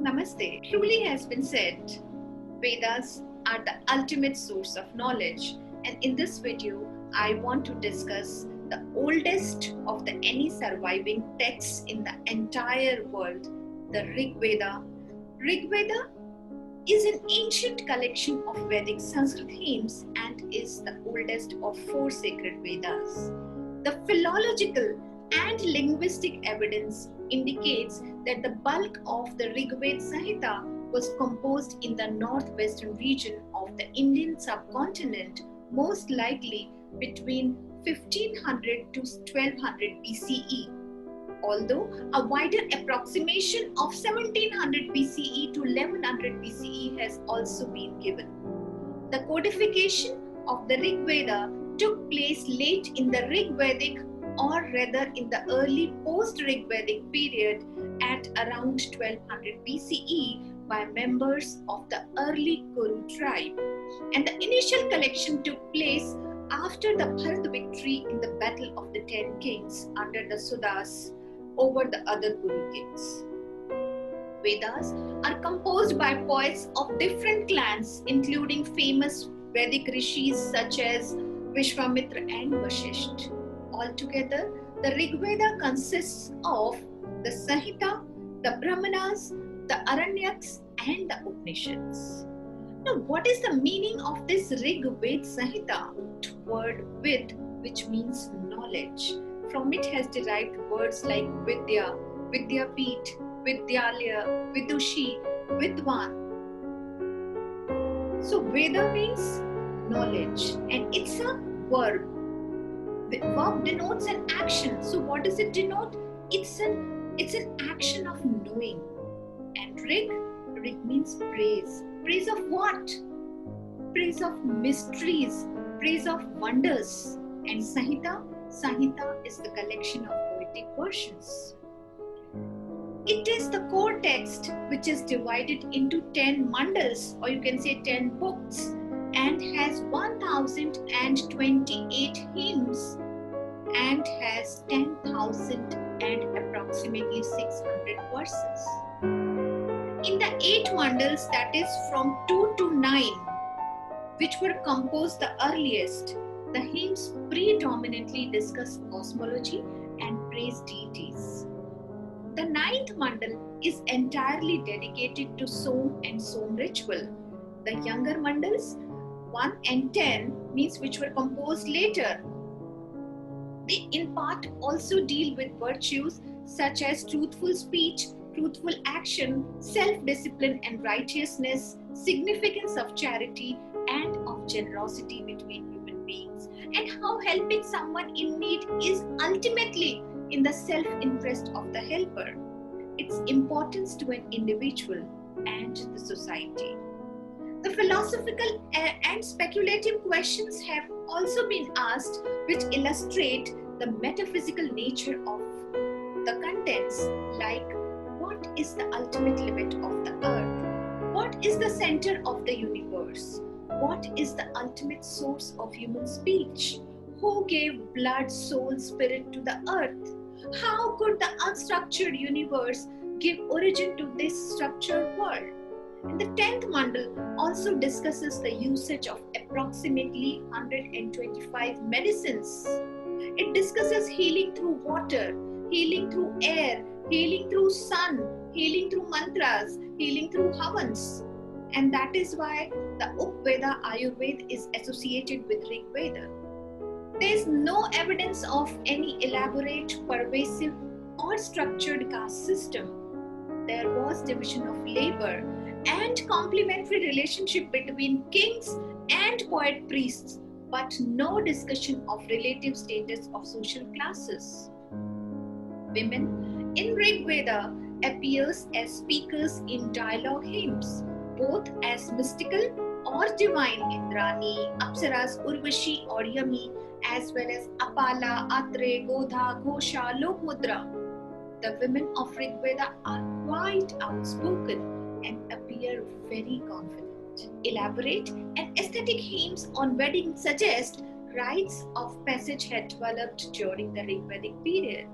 Namaste. Truly has been said, Vedas are the ultimate source of knowledge, and in this video, I want to discuss the oldest of the any surviving texts in the entire world, the Rig Veda. Rig Veda is an ancient collection of Vedic Sanskrit hymns and is the oldest of four sacred Vedas. The philological and linguistic evidence indicates that the bulk of the Rigveda Samhita was composed in the northwestern region of the Indian subcontinent, most likely between 1500 to 1200 BCE. Although a wider approximation of 1700 BCE to 1100 BCE has also been given. The codification of the Rig Veda took place late in the Rig Vedic or rather in the early post-Rig Vedic period at around 1200 BCE by members of the early Kuru tribe. And the initial collection took place after the Bharat victory in the Battle of the Ten Kings under the Sudas over the other Kuru kings. Vedas are composed by poets of different clans, including famous Vedic rishis such as Vishwamitra and Vasishtha. Altogether, the Rig Veda consists of the Samhita, the Brahmanas, the Aranyaks, and the Upanishads. Now, what is the meaning of this Rig Veda Samhita? Word Vid, which means knowledge. From it has derived words like Vidya, Vidyapit, Vidyalaya, Vidushi, Vidwan. So Veda means knowledge and it's a verb. The verb denotes an action. So what does it denote? It's an action of knowing. And Rig means praise. Praise of what? Praise of mysteries, praise of wonders. And Samhita is the collection of poetic versions. It is the core text which is divided into 10 mandals, or you can say 10 books, and has 1028 hymns and has 10,000 and approximately 600 verses. In the 8 mandals, that is from 2 to 9, which were composed the earliest, the hymns predominantly discuss cosmology and praise deities. The 9th mandal is entirely dedicated to Som and Som ritual. The younger mandals, 1 and 10, means which were composed later. They in part also deal with virtues such as truthful speech, truthful action, self-discipline and righteousness, significance of charity and of generosity between human beings, and how helping someone in need is ultimately in the self-interest of the helper, its importance to an individual and the society. The philosophical and speculative questions have also been asked, which illustrate the metaphysical nature of the contents, like what is the ultimate limit of the earth? What is the center of the universe? What is the ultimate source of human speech? Who gave blood, soul, spirit to the earth? How could the unstructured universe give origin to this structured world? And the 10th mandal also discusses the usage of approximately 125 medicines. It discusses healing through water, healing through air, healing through sun, healing through mantras, healing through havans. And that is why the Upveda Ayurveda is associated with Rig Veda. There is no evidence of any elaborate, pervasive or structured caste system. There was division of labor and complementary relationship between kings and poet priests, but no discussion of relative status of social classes. Women in Rig Veda appears as speakers in dialogue hymns, both as mystical or divine Indrani, Apsaras, Urvashi or Yami, as well as Apala, Atre, Godha, Ghosha, Lokmudra. The women of Rig Veda are quite outspoken and appear very confident. Elaborate and aesthetic hymns on wedding suggest rites of passage had developed during the Rig Vedic period.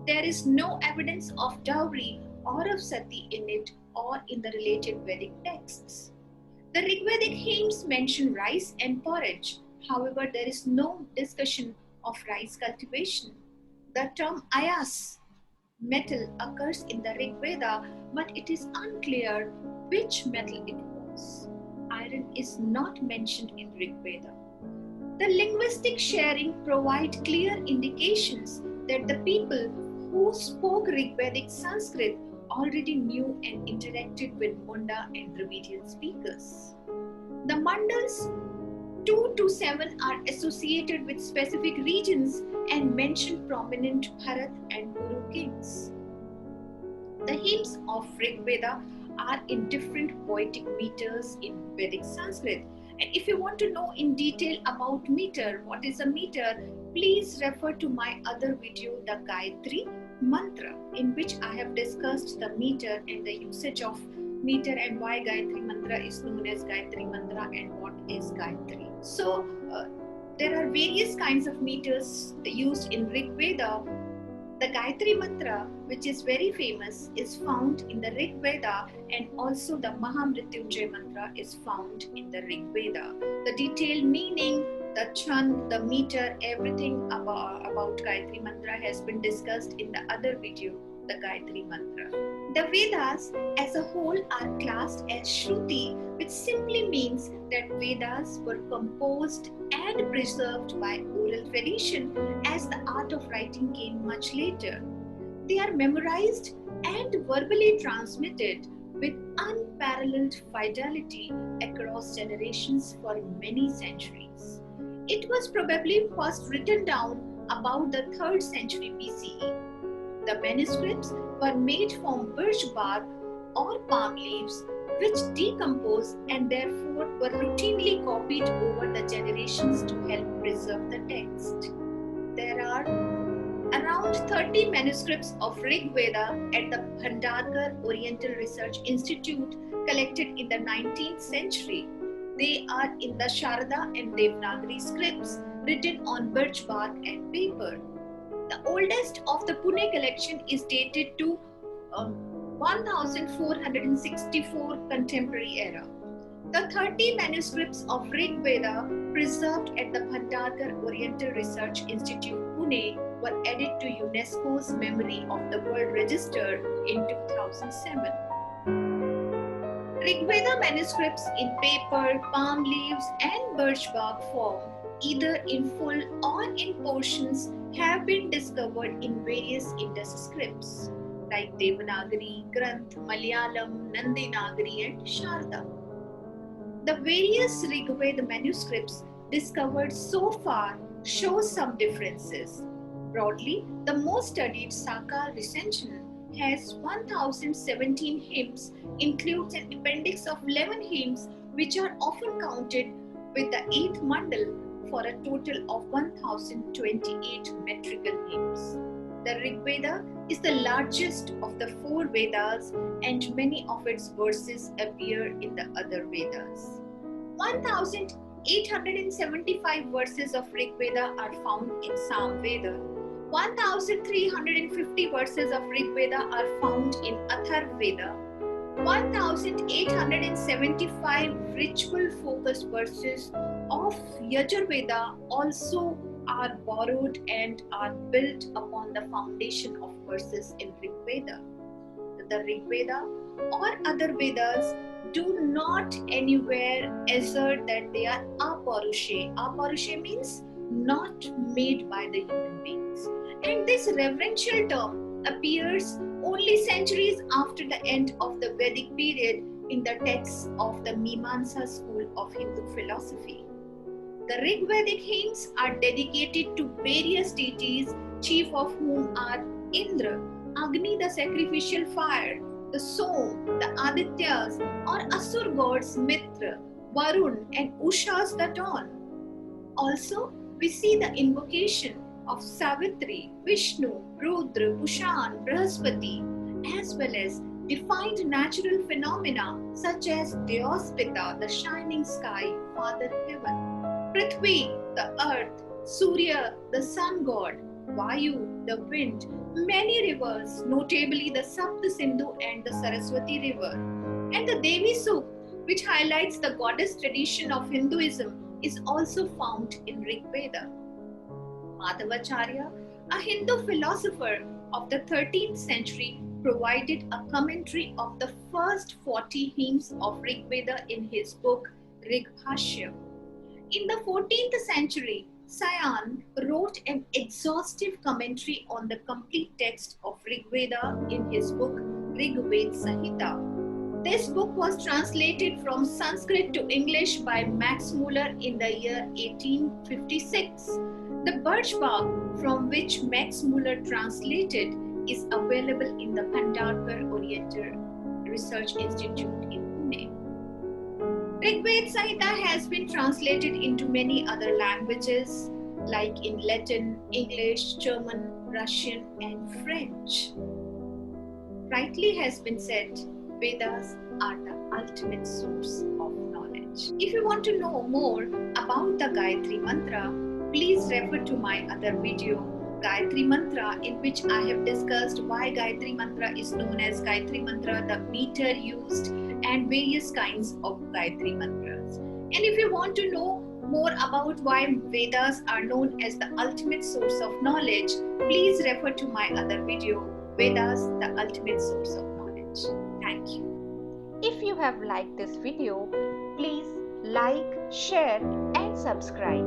There is no evidence of dowry or of Sati in it or in the related Vedic texts. The Rigvedic hymns mention rice and porridge. However, there is no discussion of rice cultivation. The term ayas, metal, occurs in the Rig Veda, but it is unclear which metal it was. Iron is not mentioned in Rig Veda. The linguistic sharing provide clear indications that the people who spoke Rigvedic Sanskrit already knew and interacted with Munda and Dravidian speakers. The mandals 2 to 7 are associated with specific regions and mention prominent Bharat and Guru kings. The hymns of Rigveda are in different poetic meters in Vedic Sanskrit. And if you want to know in detail about meter, what is a meter, please refer to my other video, the Gayatri Mantra, in which I have discussed the meter and the usage of meter and why Gayatri Mantra is known as Gayatri Mantra and what is Gayatri. So, there are various kinds of meters used in Rig Veda. The Gayatri Mantra, which is very famous, is found in the Rig Veda, and also the Mahamrityunjay Mantra is found in the Rig Veda. The detailed meaning, the chant, the meter, everything about Gayatri Mantra has been discussed in the other video, the Gayatri Mantra. The Vedas as a whole are classed as Shruti, which simply means that Vedas were composed and preserved by oral tradition as the art of writing came much later. They are memorized and verbally transmitted with unparalleled fidelity across generations for many centuries. It was probably first written down about the 3rd century BCE. The manuscripts were made from birch bark or palm leaves, which decompose and therefore were routinely copied over the generations to help preserve the text. There are around 30 manuscripts of Rig Veda at the Bhandarkar Oriental Research Institute collected in the 19th century. They are in the Sharada and Devanagari scripts written on birch bark and paper. The oldest of the Pune collection is dated to 1464 contemporary era. The 30 manuscripts of Rig Veda preserved at the Bhandarkar Oriental Research Institute, Pune, were added to UNESCO's Memory of the World Register in 2007. Rig Veda manuscripts in paper, palm leaves, and birch bark form, either in full or in portions, have been discovered in various Indus scripts like Devanagari, Granth, Malayalam, Nandinagari, and Sharda. The various Rig Veda manuscripts discovered so far show some differences. Broadly, the most studied Sakar recension has 1017 hymns, includes an appendix of 11 hymns which are often counted with the 8th mandal for a total of 1028 metrical hymns. The Rig Veda is the largest of the 4 Vedas and many of its verses appear in the other Vedas. 1875 verses of Rig Veda are found in Sam Veda. 1350 verses of Rig Veda are found in Atharva Veda. 1875 ritual-focused verses of Yajurveda also are borrowed and are built upon the foundation of verses in Rig Veda. The Rig Veda or other Vedas do not anywhere assert that they are aparushe. Aparushe means not made by the human beings. And this reverential term appears only centuries after the end of the Vedic period in the texts of the Mimamsa school of Hindu philosophy. The Rig Vedic hymns are dedicated to various deities, chief of whom are Indra, Agni the sacrificial fire, the Som, the Adityas or Asur gods Mitra, Varun and Ushas the dawn. Also, we see the invocation of Savitri, Vishnu, Rudra, Pushan, Brahaspati, as well as defined natural phenomena such as Dyospita, the shining sky, Father Heaven, Prithvi, the earth, Surya, the sun god, Vayu, the wind, many rivers, notably the Sapta Sindhu and the Saraswati River. And the Devi Suk, which highlights the goddess tradition of Hinduism, is also found in Rig Veda. Madhavacharya, a Hindu philosopher of the 13th century, provided a commentary of the first 40 hymns of Rig Veda in his book Rig Bhashya. In the 14th century, Sayan wrote an exhaustive commentary on the complete text of Rig Veda in his book Rig Ved Samhita. This book was translated from Sanskrit to English by Max Muller in the year 1856. The birch bark from which Max Muller translated is available in the Bhandarkar Oriental Research Institute in Pune. Rigved Samhita has been translated into many other languages like in Latin, English, German, Russian, and French. Rightly has been said, Vedas are the ultimate source of knowledge. If you want to know more about the Gayatri Mantra, please refer to my other video, Gayatri Mantra, in which I have discussed why Gayatri Mantra is known as Gayatri Mantra, the meter used, and various kinds of Gayatri Mantras. And if you want to know more about why Vedas are known as the ultimate source of knowledge, please refer to my other video, Vedas, the ultimate source of knowledge. Thank you. If you have liked this video, please like, share and subscribe.